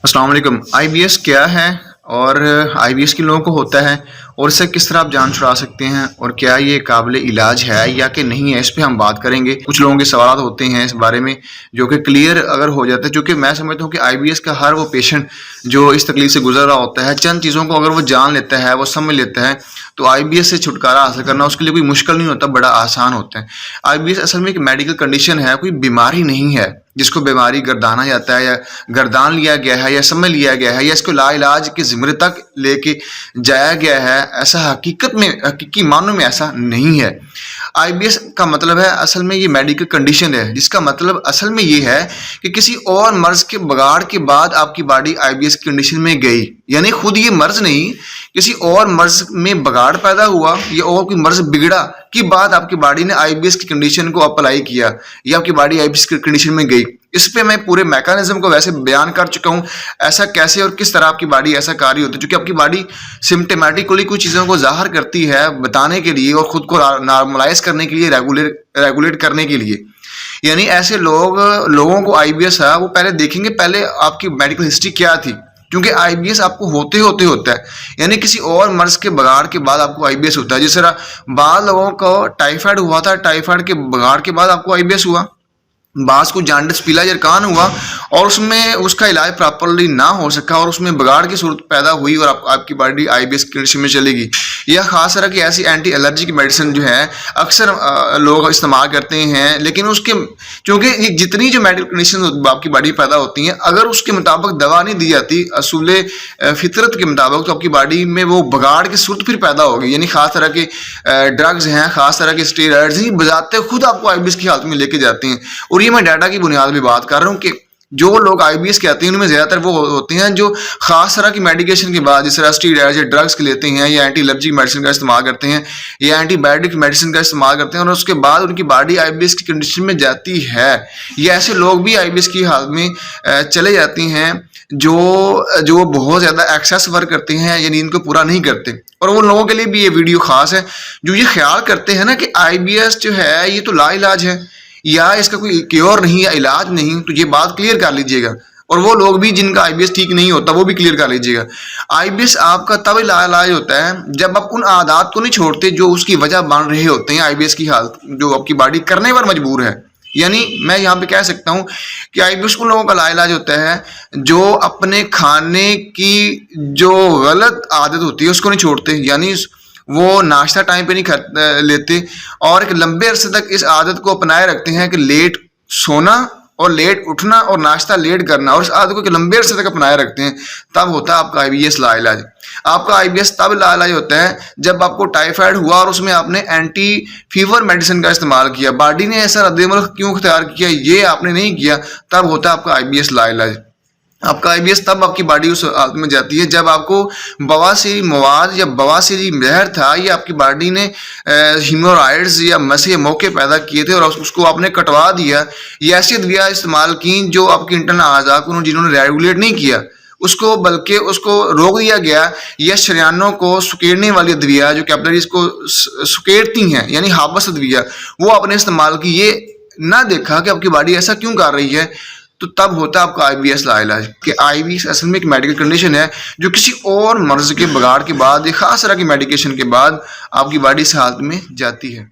अस्सलाम वालेकुम। आईबीएस क्या है और आईबीएस किन लोगों को होता है और इससे किस तरह आप जान छुड़ा सकते हैं और क्या ये काबिल इलाज है या कि नहीं है, इस पे हम बात करेंगे। कुछ लोगों के सवाल होते हैं इस बारे में जो कि क्लियर अगर हो जाते हैं, क्योंकि मैं समझता हूँ कि आईबीएस का हर वो पेशेंट जो इस तकलीफ से गुजर रहा होता है, चंद चीज़ों को अगर वो जान लेता है, वो समझ लेता है, तो आईबीएस से छुटकारा हासिल करना उसके लिए कोई मुश्किल नहीं होता, बड़ा आसान होता है। आईबीएस असल में एक मेडिकल कंडीशन है, कोई बीमारी नहीं है जिसको बीमारी गर्दाना जाता है या गर्दान लिया गया है या समझ लिया गया है या इसको लाइलाज के ज़िम्मे तक लेके जाया गया है। ऐसा हकीकत में, हकीकी मानों में ऐसा नहीं है। आईबीएस का मतलब है असल में ये मेडिकल कंडीशन है, जिसका मतलब असल में ये है कि किसी और मर्ज के बगाड़ के बाद आपकी बॉडी आईबीएस की कंडीशन में गई, यानी खुद ये मर्ज नहीं, किसी और मर्ज में बगाड़ पैदा हुआ या और कोई मर्ज बिगड़ा की बाद आपकी बॉडी ने आईबीएस की कंडीशन को अप्लाई किया या आपकी बॉडी आईबीएस की कंडीशन में गई। इस पे मैं पूरे मैकेनिज्म को वैसे बयान कर चुका हूँ, ऐसा कैसे और किस तरह आपकी बॉडी ऐसा कार्य होता है, क्योंकि आपकी बॉडी सिम्टोमेटिकली कुछ चीज़ों को जाहिर करती है बताने के लिए और खुद को नॉर्मलाइज करने के लिए, रेगुलेट करने के लिए। यानी ऐसे लोगों को आईबीएस है, वो पहले देखेंगे पहले आपकी मेडिकल हिस्ट्री क्या थी, क्योंकि आईबीएस आपको होते होता है, यानी किसी और मर्ज के बगाड़ के बाद आपको आईबीएस होता है। जिस तरह बाद लोगों को टाइफाइड हुआ था, टाइफाइड के बगाड़ के बाद आपको आईबीएस हुआ, बास को जांडिस पीला जरकान हुआ और उसमें उसका इलाज प्रॉपरली ना हो सका और उसमें बगाड़ की सूरत पैदा हुई और आपकी बॉडी आईबीएस की कंडीशन में चलेगी। या खास तरह की ऐसी एंटी एलर्जी की मेडिसिन जो है अक्सर लोग इस्तेमाल करते हैं, लेकिन उसके क्योंकि जितनी जो मेडिकल कंडीशन आपकी बॉडी पैदा होती हैं, अगर उसके मुताबिक दवा नहीं दी जाती असूल फितरत के मुताबिक, तो आपकी बॉडी में वो बगाड़ की सूरत फिर पैदा होगी। यानी खास तरह के ड्रग्स हैं, खास तरह के स्टेरॉइड्स ही बजाते खुद आपको आईबीएस की हालत में लेके जाते हैं। और मैं डाटा की बुनियाद पे बात कर रहा हूँ कि जो लोग आईबीएस कहते हैं उनमें ज्यादातर वो होते हैं जो खास तरह की मेडिकेशन के बाद, जिस तरह स्टीरॉइड्स या ड्रग्स के लेते हैं या एंटी एलर्जी मेडिसिन का इस्तेमाल करते हैं या एंटीबायोटिक मेडिसिन का इस्तेमाल करते हैं और उसके बाद उनकी बॉडी आईबीएस की कंडीशन में जाती है। ये ऐसे लोग भी आईबीएस की हालत में चले जाते हैं जो बहुत ज़्यादा एक्सेस वर्क करते हैं या नींद को पूरा नहीं करते। और उन लोगों के लिए भी ये वीडियो खास है जो ये ख्याल करते हैं ना कि आईबीएस जो है ये तो लाइलाज है या इसका कोई क्योर नहीं या इलाज नहीं, तो ये बात क्लियर कर लीजिएगा। और वो लोग भी जिनका आईबीएस ठीक नहीं होता वो भी क्लियर कर लीजिएगा। आईबीएस आपका तब इलाज होता है जब आप उन आदत को नहीं छोड़ते जो उसकी वजह बन रहे होते हैं आईबीएस की हालत, जो आपकी बॉडी करने पर मजबूर है। यानी मैं यहाँ पे कह सकता हूँ कि आईबीएस उन लोगों का इलाज होता है जो अपने खाने की जो गलत आदत होती है उसको नहीं छोड़ते, यानी वो नाश्ता टाइम पे नहीं लेते और एक लंबे अरसे तक इस आदत को अपनाए रखते हैं कि लेट सोना और लेट उठना और नाश्ता लेट करना, और इस आदत को लंबे अरसे तक अपनाए रखते हैं, तब होता है आपका आईबीएस लाइलाज। आपका आईबीएस तब लाइलाज होता है जब आपको टाइफाइड हुआ और उसमें आपने एंटी फीवर मेडिसिन का इस्तेमाल किया, बॉडी ने ऐसा रद्द-ए-अमल क्यों इख्तियार किया ये आपने नहीं किया, तब होता है आपका आईबीएस लाइलाज। आपका आईबीएस तब आपकी बॉडी उस हालत में जाती है जब आपको बवासीरी मवाद या बवासीरी जहर था या आपकी बॉडी ने हीमोराइड्स या मसे मौके पैदा किए थे और उसको आपने कटवा दिया, या ऐसी अद्विया इस्तेमाल की जो आपके इंटरनल आज़ा को जिन्होंने रेगुलेट नहीं किया उसको, बल्कि उसको रोक दिया गया, या शरियानों को सुकेड़ने वाली अद्विया जो कैपिलरीज को सुकेड़ती हैं यानी हाबस अद्विया, वो आपने इस्तेमाल की, ये ना देखा कि आपकी बॉडी ऐसा क्यों कर रही है, तो तब होता है आपका आईबीएस लाइलाज। कि आईबीएस असल में एक मेडिकल कंडीशन है जो किसी और मर्ज के बगाड़ के बाद, एक खास तरह की मेडिकेशन के बाद आपकी बॉडी इस हालत में जाती है।